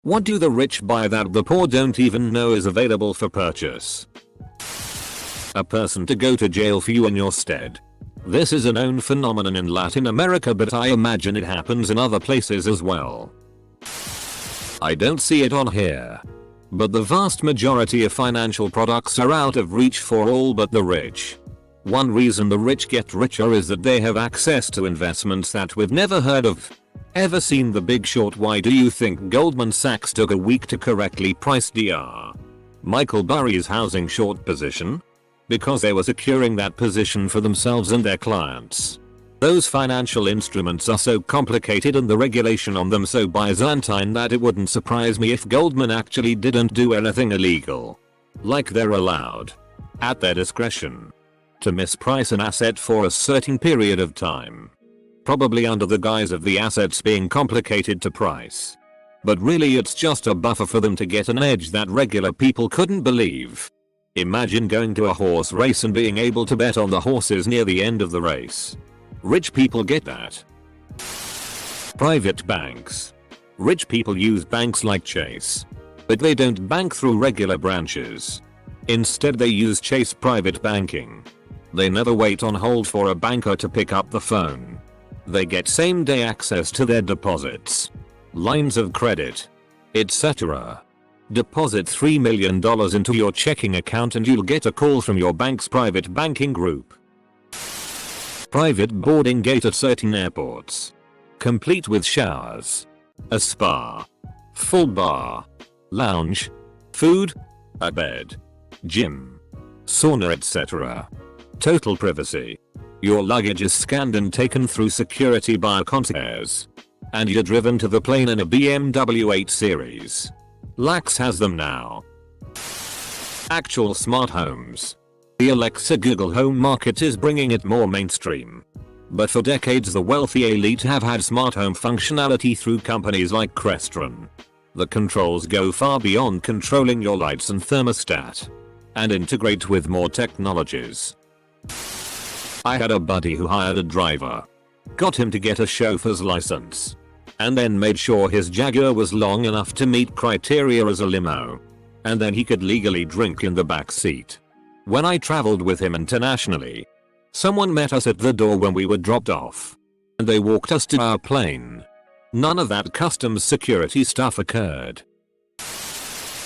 What do the rich buy that the poor don't even know is available for purchase? A person to go to jail for you in your stead. This is a known phenomenon in Latin America, but I imagine it happens in other places as well. I don't see it on here. But the vast majority of financial products are out of reach for all but the rich. One reason the rich get richer is that they have access to investments that we've never heard of. Ever seen The Big Short? Why do you think Goldman Sachs took a week to correctly price Dr. Michael Burry's housing short position? Because they were securing that position for themselves and their clients. Those financial instruments are so complicated and the regulation on them so Byzantine that it wouldn't surprise me if Goldman actually didn't do anything illegal. Like they're allowed, at their discretion, to misprice an asset for a certain period of time. Probably under the guise of the assets being complicated to price. But really it's just a buffer for them to get an edge that regular people couldn't believe. Imagine going to a horse race and being able to bet on the horses near the end of the race. Rich people get that. Private banks. Rich people use banks like Chase. But they don't bank through regular branches. Instead they use Chase private banking. They never wait on hold for a banker to pick up the phone. They get same-day access to their deposits, lines of credit, etc. Deposit $3 million into your checking account and you'll get a call from your bank's private banking group. Private boarding gate at certain airports. Complete with showers, a spa, full bar, lounge, food, a bed, gym, sauna, etc. Total privacy. Your luggage is scanned and taken through security by a concierge. And you're driven to the plane in a BMW 8 Series. Lax has them now. Actual smart homes. The Alexa Google Home market is bringing it more mainstream. But for decades the wealthy elite have had smart home functionality through companies like Crestron. The controls go far beyond controlling your lights and thermostat. And integrate with more technologies. I had a buddy who hired a driver. Got him to get a chauffeur's license. And then made sure his Jaguar was long enough to meet criteria as a limo. And then he could legally drink in the back seat. When I traveled with him internationally, someone met us at the door when we were dropped off. And they walked us to our plane. None of that customs security stuff occurred.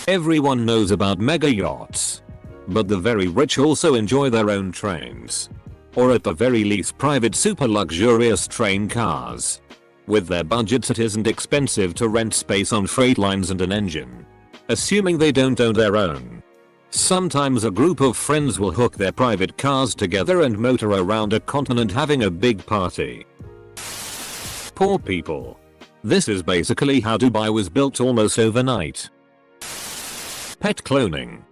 Everyone knows about mega yachts. But the very rich also enjoy their own trains. Or at the very least private super luxurious train cars. With their budgets it isn't expensive to rent space on freight lines and an engine. Assuming they don't own their own. Sometimes a group of friends will hook their private cars together and motor around a continent having a big party. Poor people. This is basically how Dubai was built almost overnight. Pet cloning.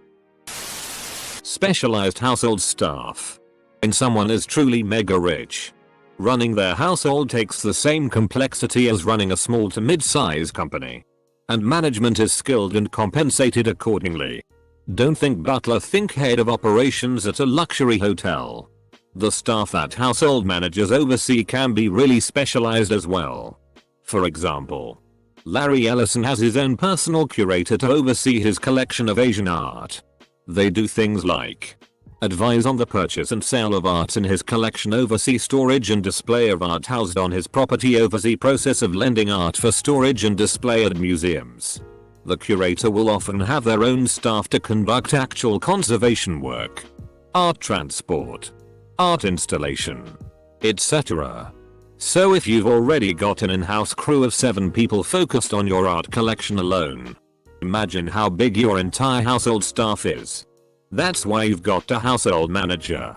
Specialized household staff. When someone is truly mega rich, running their household takes the same complexity as running a small to mid-size company. And management is skilled and compensated accordingly. Don't think butler, think head of operations at a luxury hotel. The staff that household managers oversee can be really specialized as well. For example, Larry Ellison has his own personal curator to oversee his collection of Asian art. They do things like advise on the purchase and sale of art in his collection, oversee storage and display of art housed on his property, oversee process of lending art for storage and display at museums. The curator will often have their own staff to conduct actual conservation work, art transport, art installation, etc. So if you've already got an in-house crew of 7 people focused on your art collection alone, imagine how big your entire household staff is. That's why you've got a household manager.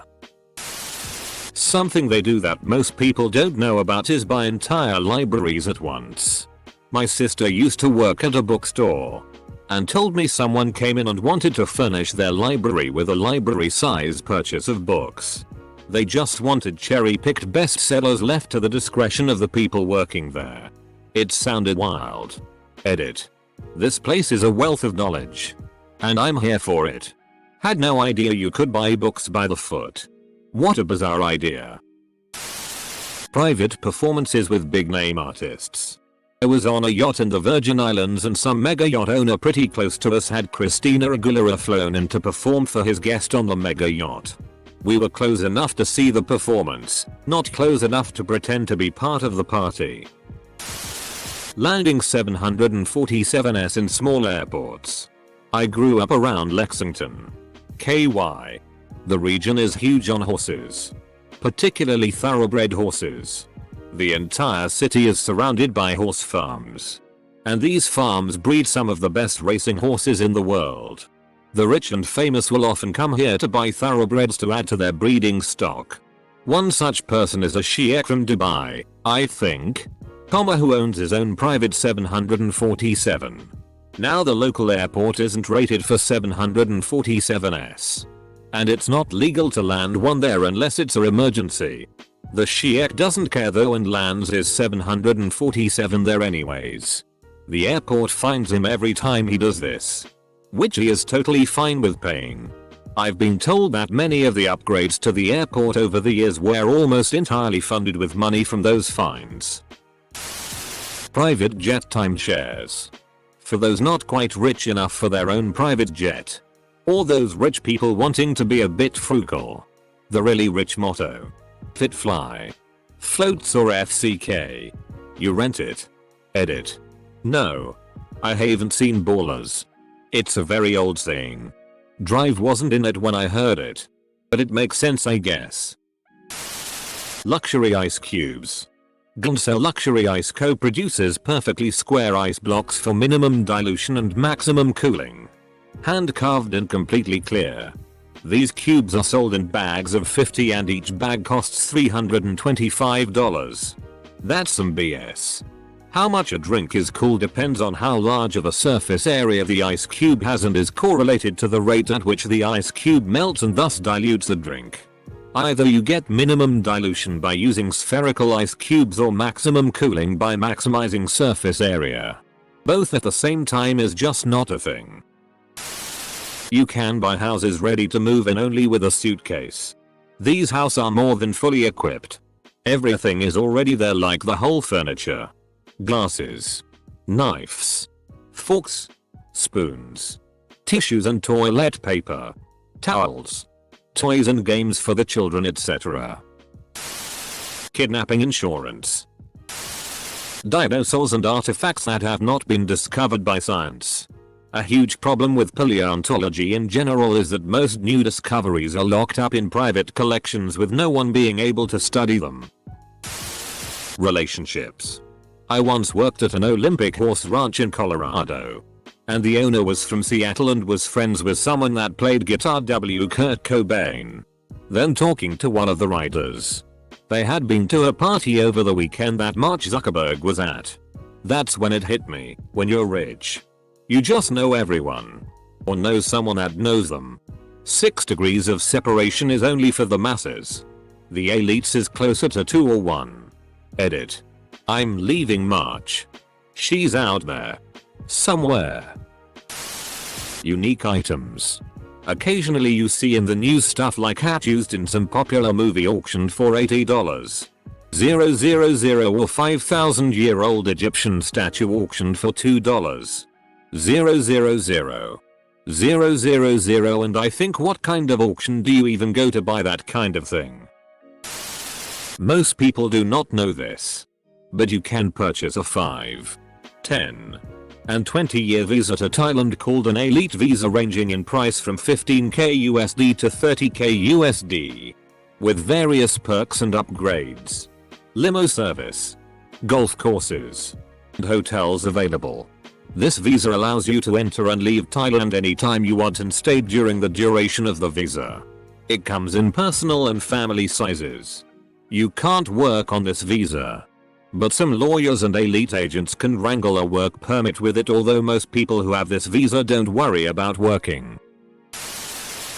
Something they do that most people don't know about is buy entire libraries at once. My sister used to work at a bookstore and told me someone came in and wanted to furnish their library with a library size purchase of books. They just wanted cherry-picked bestsellers left to the discretion of the people working there. It sounded wild. Edit. This place is a wealth of knowledge. And I'm here for it. Had no idea you could buy books by the foot. What a bizarre idea. Private performances with big name artists. I was on a yacht in the Virgin Islands and some mega yacht owner pretty close to us had Christina Aguilera flown in to perform for his guest on the mega yacht. We were close enough to see the performance, not close enough to pretend to be part of the party. Landing 747s in small airports. I grew up around Lexington, KY. The region is huge on horses, particularly thoroughbred horses. The entire city is surrounded by horse farms. And these farms breed some of the best racing horses in the world. The rich and famous will often come here to buy thoroughbreds to add to their breeding stock. One such person is a sheikh from Dubai, I think, who owns his own private 747. Now the local airport isn't rated for 747s. And it's not legal to land one there unless it's an emergency. The sheikh doesn't care though and lands his 747 there anyways. The airport fines him every time he does this, which he is totally fine with paying. I've been told that many of the upgrades to the airport over the years were almost entirely funded with money from those fines. Private jet timeshares. For those not quite rich enough for their own private jet, or those rich people wanting to be a bit frugal. The really rich motto: fit fly. Floats or FCK. You rent it. Edit. No. I haven't seen ballers. It's a very old saying. Drive wasn't in it when I heard it. But it makes sense I guess. Luxury ice cubes. Gunsell Luxury Ice Co. produces perfectly square ice blocks for minimum dilution and maximum cooling. Hand carved and completely clear. These cubes are sold in bags of 50 and each bag costs $325. That's some BS. How much a drink is cool depends on how large of a surface area the ice cube has and is correlated to the rate at which the ice cube melts and thus dilutes the drink. Either you get minimum dilution by using spherical ice cubes or maximum cooling by maximizing surface area. Both at the same time is just not a thing. You can buy houses ready to move in only with a suitcase. These houses are more than fully equipped. Everything is already there, like the whole furniture. Glasses, knives, forks, spoons, tissues and toilet paper, towels, toys and games for the children, etc. Kidnapping insurance. Dinosaurs and artifacts that have not been discovered by science. A huge problem with paleontology in general is that most new discoveries are locked up in private collections with no one being able to study them. Relationships. I once worked at an Olympic horse ranch in Colorado. And the owner was from Seattle and was friends with someone that played guitar, Kurt Cobain. Then talking to one of the riders. They had been to a party over the weekend that Mark Zuckerberg was at. That's when it hit me: when you're rich, you just know everyone. Or know someone that knows them. 6 degrees of separation is only for the masses. The elites is closer to 2 or 1. Edit. I'm leaving March. She's out there. Somewhere. Unique items. Occasionally you see in the news stuff like hat used in some popular movie auctioned for $80. 000 or 5,000-year-old Egyptian statue auctioned for $2. 000 and I think, what kind of auction do you even go to buy that kind of thing? Most people do not know this. But you can purchase a 5, 10, and 20-year visa to Thailand called an elite visa, ranging in price from $15k USD to $30k USD. With various perks and upgrades. Limo service, golf courses, and hotels available. This visa allows you to enter and leave Thailand anytime you want and stay during the duration of the visa. It comes in personal and family sizes. You can't work on this visa. But some lawyers and elite agents can wrangle a work permit with it, although most people who have this visa don't worry about working.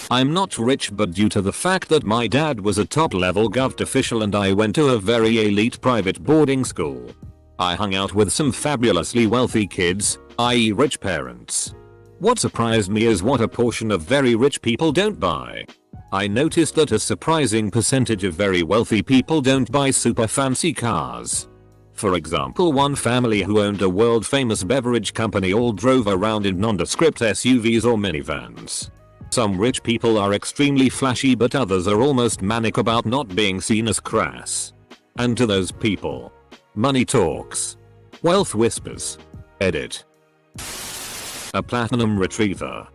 I'm not rich, but due to the fact that my dad was a top-level govt official and I went to a very elite private boarding school, I hung out with some fabulously wealthy kids, i.e. rich parents. What surprised me is what a portion of very rich people don't buy. I noticed that a surprising percentage of very wealthy people don't buy super fancy cars. For example, one family who owned a world famous beverage company all drove around in nondescript SUVs or minivans. Some rich people are extremely flashy, but others are almost manic about not being seen as crass. And to those people, money talks. Wealth whispers. Edit. A platinum retriever.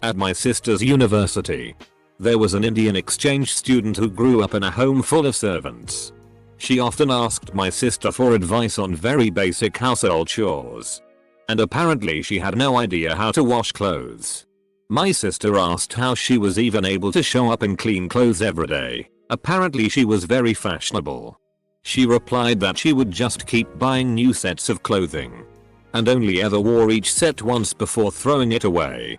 At my sister's university, there was an Indian exchange student who grew up in a home full of servants. She often asked my sister for advice on very basic household chores. And apparently she had no idea how to wash clothes. My sister asked how she was even able to show up in clean clothes every day. Apparently she was very fashionable. She replied that she would just keep buying new sets of clothing. And only ever wore each set once before throwing it away.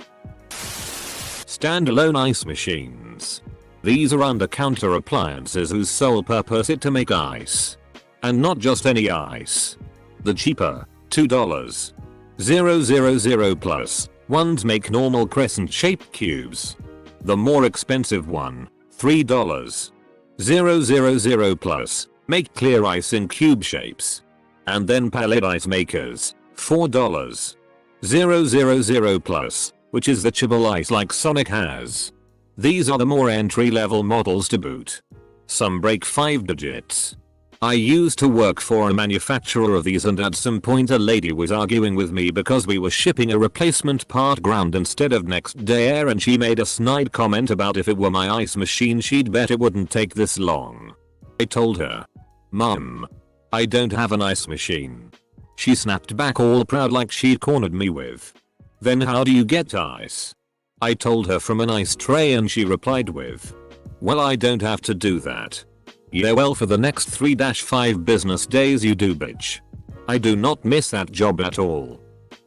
Standalone ice machines. These are under-counter appliances whose sole purpose is to make ice. And not just any ice. The cheaper, $2,000 plus ones make normal crescent-shaped cubes. The more expensive one, $3,000 plus, make clear ice in cube shapes. And then pallet ice makers, $4,000 plus, which is the chibble ice like Sonic has. These are the more entry-level models to boot. Some break 5 digits. I used to work for a manufacturer of these, and at some point a lady was arguing with me because we were shipping a replacement part ground instead of next day air, and she made a snide comment about if it were my ice machine she'd bet it wouldn't take this long. I told her, "Mom, I don't have an ice machine." She snapped back all proud like she'd cornered me with, "Then how do you get ice?" I told her from an ice tray, and she replied with, "Well, I don't have to do that." "Yeah, well, for the next 3-5 business days you do, bitch." I do not miss that job at all.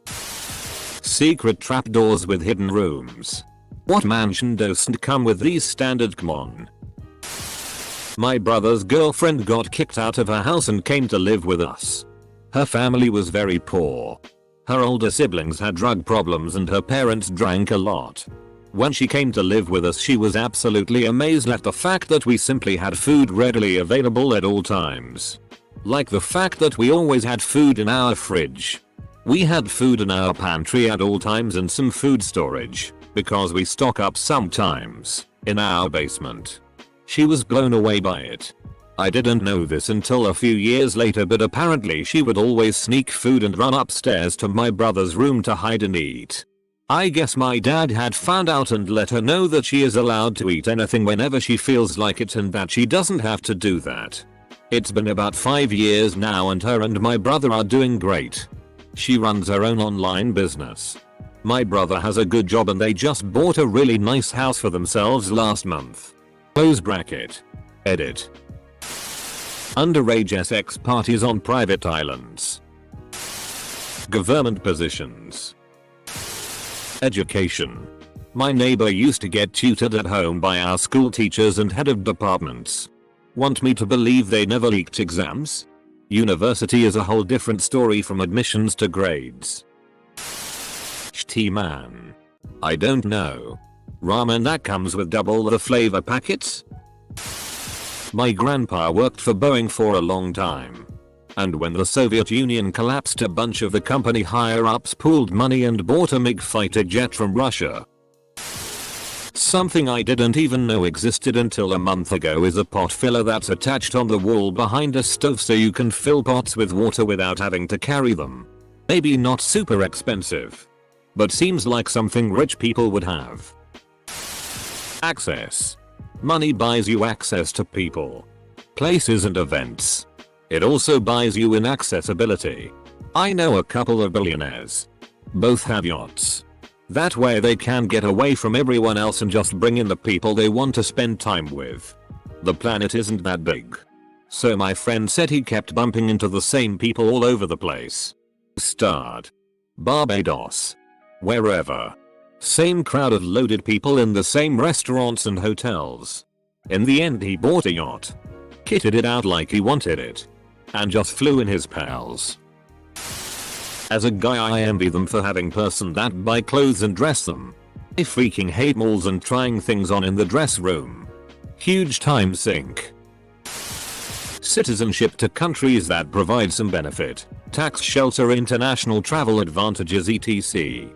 Secret trapdoors with hidden rooms. What mansion doesn't come with these standard? Come on. My brother's girlfriend got kicked out of her house and came to live with us. Her family was very poor. Her older siblings had drug problems and her parents drank a lot. When she came to live with us, she was absolutely amazed at the fact that we simply had food readily available at all times. Like the fact that we always had food in our fridge. We had food in our pantry at all times and some food storage, because we stock up sometimes, in our basement. She was blown away by it. I didn't know this until a few years later, but apparently she would always sneak food and run upstairs to my brother's room to hide and eat. I guess my dad had found out and let her know that she is allowed to eat anything whenever she feels like it and that she doesn't have to do that. It's been about 5 years now and her and my brother are doing great. She runs her own online business. My brother has a good job and they just bought a really nice house for themselves last month. Close bracket. Edit. Underage sex parties on private islands. Government positions. Education. My neighbor used to get tutored at home by our school teachers and head of departments. Want me to believe they never leaked exams? University is a whole different story from admissions to grades. Tea-man. I don't know. Ramen that comes with double the flavor packets? My grandpa worked for Boeing for a long time. And when the Soviet Union collapsed, a bunch of the company higher-ups pooled money and bought a MiG fighter jet from Russia. Something I didn't even know existed until a month ago is a pot filler that's attached on the wall behind a stove so you can fill pots with water without having to carry them. Maybe not super expensive, but seems like something rich people would have. Access. Money buys you access to people, places and events. It also buys you in accessibility. I know a couple of billionaires. Both have yachts. That way they can get away from everyone else and just bring in the people they want to spend time with. The planet isn't that big. So my friend said he kept bumping into the same people all over the place. Start. Barbados. Wherever. Same crowd of loaded people in the same restaurants and hotels. In the end he bought a yacht. Kitted it out like he wanted it. And just flew in his pals. As a guy I envy them for having person that buy clothes and dress them. I freaking hate malls and trying things on in the dress room. Huge time sink. Citizenship to countries that provide some benefit. Tax shelter, international travel advantages, etc.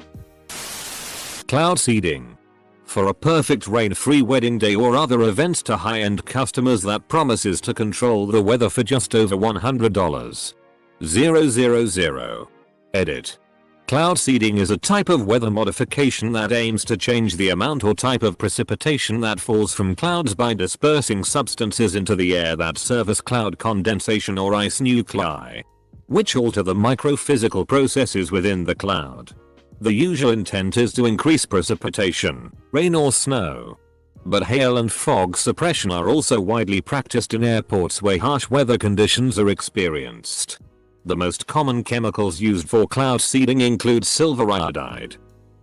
Cloud seeding. For a perfect rain-free wedding day or other events to high-end customers that promises to control the weather for just over $100. 000. Edit. Cloud seeding is a type of weather modification that aims to change the amount or type of precipitation that falls from clouds by dispersing substances into the air that serve as cloud condensation or ice nuclei, which alter the microphysical processes within the cloud. The usual intent is to increase precipitation, rain or snow. But hail and fog suppression are also widely practiced in airports where harsh weather conditions are experienced. The most common chemicals used for cloud seeding include silver iodide,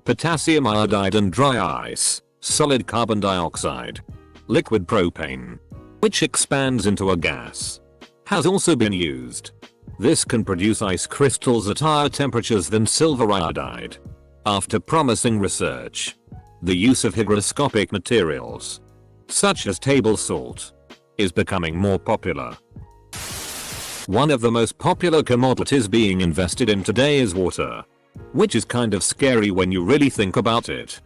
potassium iodide, and dry ice, solid carbon dioxide. Liquid propane, which expands into a gas, has also been used. This can produce ice crystals at higher temperatures than silver iodide. After promising research, the use of hygroscopic materials, such as table salt, is becoming more popular. One of the most popular commodities being invested in today is water, which is kind of scary when you really think about it.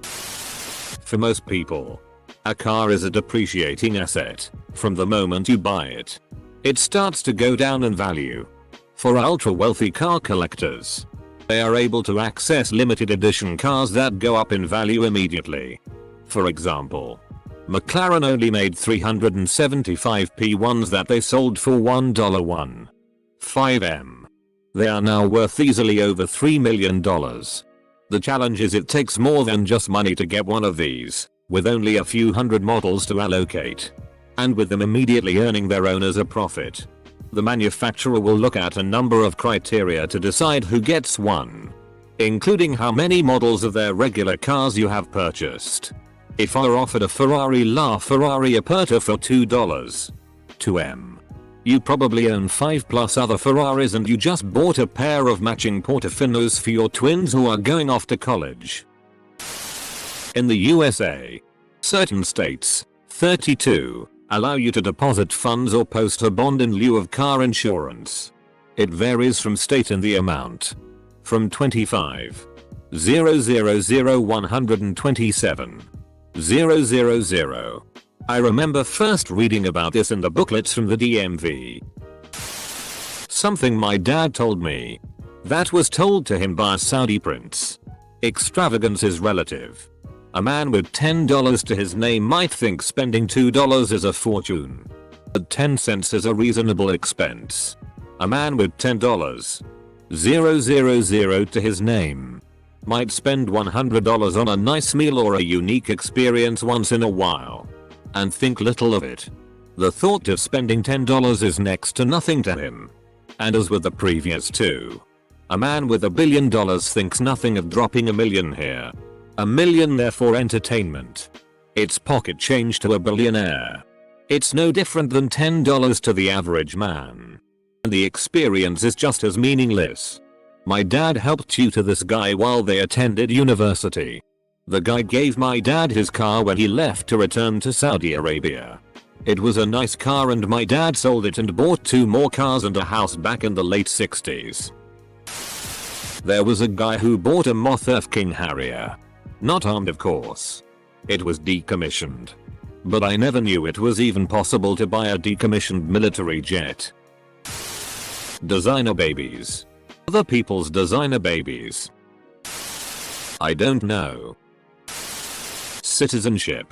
For most people, a car is a depreciating asset. From the moment you buy it, it starts to go down in value. For ultra-wealthy car collectors, they are able to access limited edition cars that go up in value immediately. For example, McLaren only made 375 P1s that they sold for $1.15. They are now worth easily over $3 million. The challenge is it takes more than just money to get one of these, with only a few hundred models to allocate, and with them immediately earning their owners a profit. The manufacturer will look at a number of criteria to decide who gets one, including how many models of their regular cars you have purchased. If you're offered a Ferrari LaFerrari Aperta for $2.2m, you probably own 5+ other Ferraris and you just bought a pair of matching Portofinos for your twins who are going off to college. In the USA, certain states, 32, allow you to deposit funds or post a bond in lieu of car insurance. It varies from state in the amount. From 25,000,127. 000. I remember first reading about this in the booklets from the DMV. Something my dad told me that was told to him by a Saudi prince. Extravagance is relative. A man with $10 to his name might think spending $2 is a fortune, but 10 cents is a reasonable expense. A man with $10, 000 to his name, might spend $100 on a nice meal or a unique experience once in a while, and think little of it. The thought of spending $10 is next to nothing to him. And as with the previous two, a man with $1 billion thinks nothing of dropping $1 million here, $1 million there for entertainment. It's pocket change to a billionaire. It's no different than $10 to the average man. And the experience is just as meaningless. My dad helped tutor this guy while they attended university. The guy gave my dad his car when he left to return to Saudi Arabia. It was a nice car and my dad sold it and bought 2 more cars and a house back in the late 60s. There was a guy who bought a Moth Earth King Harrier. Not armed, of course. It was decommissioned. But I never knew it was even possible to buy a decommissioned military jet. Designer babies. Other people's designer babies. I don't know. Citizenship.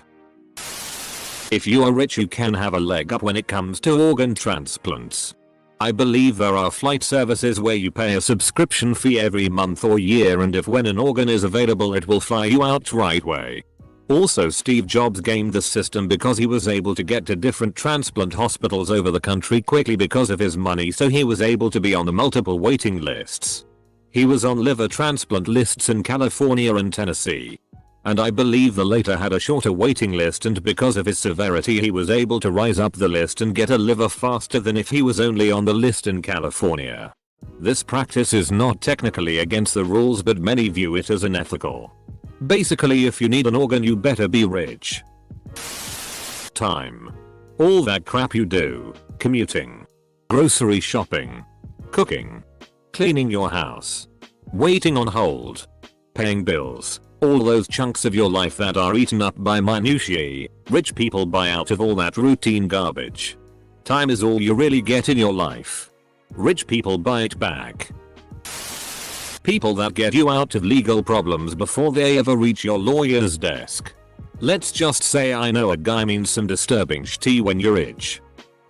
If you are rich, you can have a leg up when it comes to organ transplants. I believe there are flight services where you pay a subscription fee every month or year, and if when an organ is available it will fly you out right away. Also, Steve Jobs gamed the system because he was able to get to different transplant hospitals over the country quickly because of his money, so he was able to be on the multiple waiting lists. He was on liver transplant lists in California and Tennessee. And I believe the latter had a shorter waiting list, and because of his severity he was able to rise up the list and get a liver faster than if he was only on the list in California. This practice is not technically against the rules, but many view it as unethical. Basically, if you need an organ you better be rich. Time. All that crap you do commuting, grocery shopping, cooking, cleaning your house, waiting on hold, paying bills, all those chunks of your life that are eaten up by minutiae. Rich people buy out of all that routine garbage. Time is all you really get in your life. Rich people buy it back. People that get you out of legal problems before they ever reach your lawyer's desk. Let's just say I know a guy means some disturbing shit when you're rich.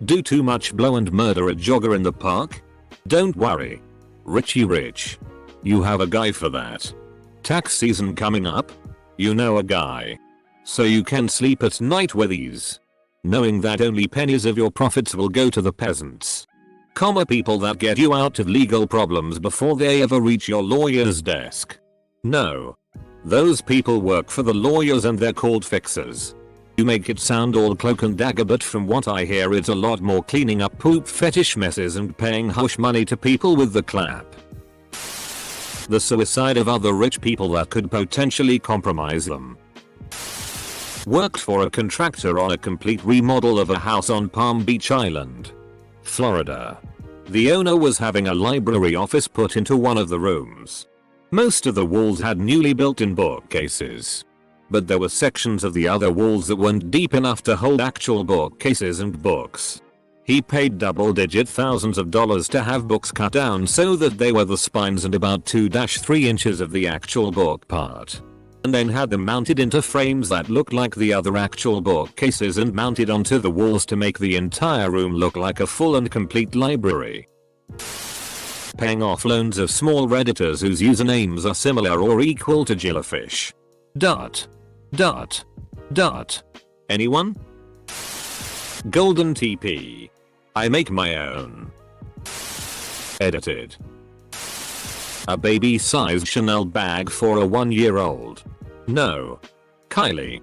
Do too much blow and murder a jogger in the park? Don't worry. Richie Rich. You have a guy for that. Tax season coming up? You know a guy. So you can sleep at night with ease, knowing that only pennies of your profits will go to the peasants. People that get you out of legal problems before they ever reach your lawyer's desk. No. Those people work for the lawyers and they're called fixers. You make it sound all cloak and dagger, but from what I hear it's a lot more cleaning up poop fetish messes and paying hush money to people with the clap. The suicide of other rich people that could potentially compromise them. Worked for a contractor on a complete remodel of a house on Palm Beach Island, Florida. The owner was having a library office put into one of the rooms. Most of the walls had newly built-in bookcases, but there were sections of the other walls that weren't deep enough to hold actual bookcases and books. He paid double-digit thousands of dollars to have books cut down so that they were the spines and about 2-3 inches of the actual book part, and then had them mounted into frames that looked like the other actual bookcases and mounted onto the walls to make the entire room look like a full and complete library. Paying off loans of small redditors whose usernames are similar or equal to Jillifish. Anyone? Golden TP. I make my own. Edited. A baby-sized Chanel bag for a 1-year-old. No. Kylie.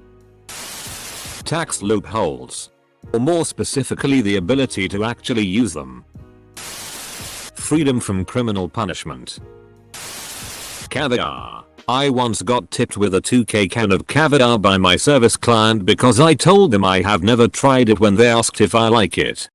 Tax loopholes. Or more specifically the ability to actually use them. Freedom from criminal punishment. Caviar. I once got tipped with a 2K can of caviar by my service client because I told them I have never tried it when they asked if I like it.